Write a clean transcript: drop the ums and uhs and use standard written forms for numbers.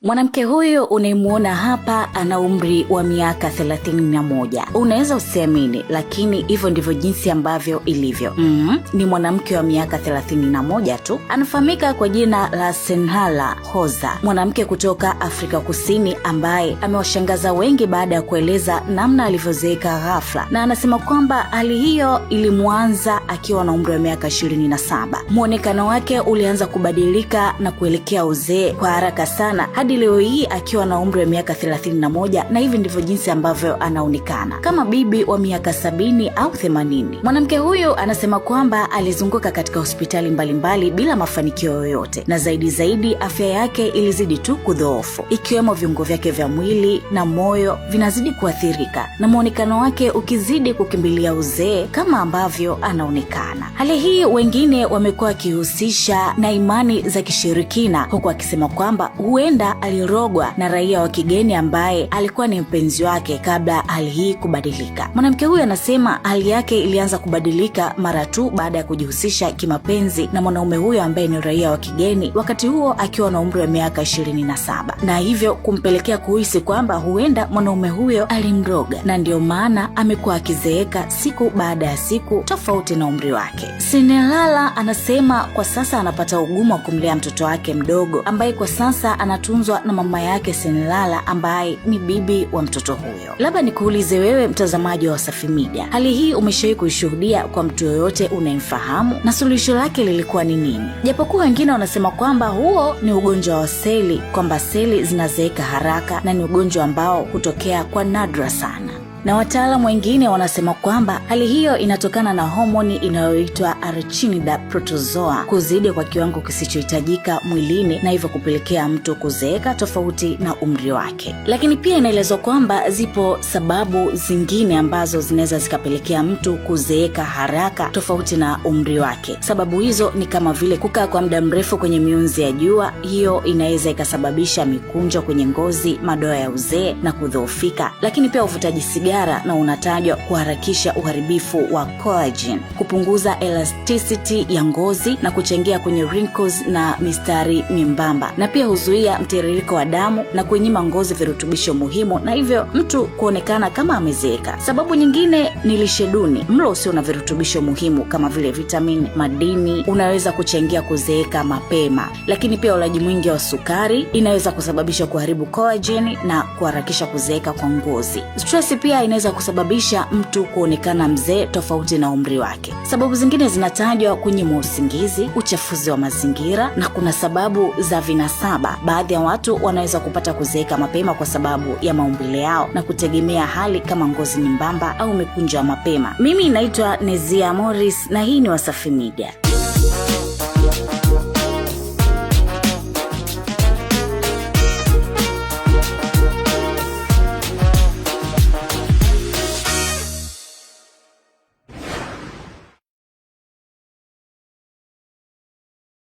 Mwanamke huyu unayemuona hapa ana umri wa miaka 31. Unaweza usiamini, lakini hivyo ndivyo jinsi ambavyo ilivyo. Ni mwanamke wa miaka 31 tu. Anafahamika kwa jina la Senhalla Hoza, mwanamke kutoka Afrika Kusini ambaye amewashangaza wengi baada ya kueleza namna alivyozeeka ghafla, na anasema kwamba hali hiyo ilimuanza akiwa na umri wa miaka 27. Muonekano wake ulianza kubadilika na kuelekea uzee kwa haraka sana hadi leo hii akiwa na umri wa miaka 31, na hivi ndivyo jinsi ambavyo anaonekana kama bibi wa miaka 70 au 80. Mwanamke huyu anasema kwamba alizunguka katika hospitali mbalimbali bila mafanikio yoyote, na zaidi afya yake ilizidi tu kudhoofu, ikiwemo viungo vyake vya mwili na moyo vinazidi kuathirika, na muonekano wake ukizidi kukimbilia uzee kama ambavyo anaonekana. Hali hii wengine wamekuwa wakihusisha na imani za kishirikina, huku akisema kwamba huenda alirogwa na raia wa kigeni ambaye alikuwa ni mpenzi wake kabla hali hii kubadilika. Mwanamke huyu anasema hali yake ilianza kubadilika mara tu baada ya kujihusisha kimapenzi na mwanaume huyo ambaye ni raia wa kigeni, wakati huo akiwa na umri wa miaka 27, na hivyo kumpelekea kuhisi kwamba huenda mwanaume huyo alimroga, na ndio maana amekuwa akizeeka siku baada ya siku tofauti na umri wake. Senhalla anasema kwa sasa anapata ugumu wa kumlea mtoto wake mdogo ambaye kwa sasa anatunzwa na mama yake Senhalla ambaye ni bibi wa mtoto huyo. Labda nikuulize wewe mtazamaji wa Wasafi Media, hali hii umeshawahi kuishuhudia kwa mtu yoyote unayemfahamu, na suluhisho lake lilikuwa ni nini? Japokuwa wengine wanasema kwamba huo ni ugonjwa wa seli, kwamba seli zinazeeka haraka na ni ugonjwa ambao hutokea kwa nadra sana, na wataalamu wengine wanasema kwamba hali hiyo inatokana na homoni inayoitwa Arachnida protozoa kuzidi kwa kiwango kisichohitajika mwilini, na hivyo kupelekea mtu kuzeeka tofauti na umri wake. Lakini pia inaelezwa kwamba zipo sababu zingine ambazo zinaweza zikapelekea mtu kuzeeka haraka tofauti na umri wake. Sababu hizo ni kama vile kukaa kwa muda mrefu kwenye mionzi ya jua, hiyo inaweza ikasababisha mikunjo kwenye ngozi, madoa ya uzee na kudhoofika. Lakini pia uvutaji sigara na unatajwa kuharakisha uharibifu wa collagen, kupunguza elasticity ya ngozi na kuchangia kwenye wrinkles na mistari mimbamba, na pia huzuia mtiririko wa damu na kunyima ngozi virutubisho muhimu, na hivyo mtu kuonekana kama amezeeka. Sababu nyingine ni lishe duni. Mlo usio na virutubisho muhimu kama vile vitamini, madini unaweza kuchangia kuzeeka mapema. Lakini pia ulaji mwingi wa sukari inaweza kusababisha kuharibu collagen na kuharakisha kuzeeka kwa ngozi. Stress pia inaweza kusababisha mtu kuonekana mzee tofauti na umri wake. Sababu zingine zinatajwa kunyimwa usingizi, uchafuzi wa mazingira, na kuna sababu za vinasaba. Baadhi ya watu wanaweza kupata kuzeeka mapema kwa sababu ya maumbile yao na kutegemea hali kama ngozi nyembamba au mikunjo ya mapema. Mimi naitwa Nezia Morris na hii ni Wasafi Media.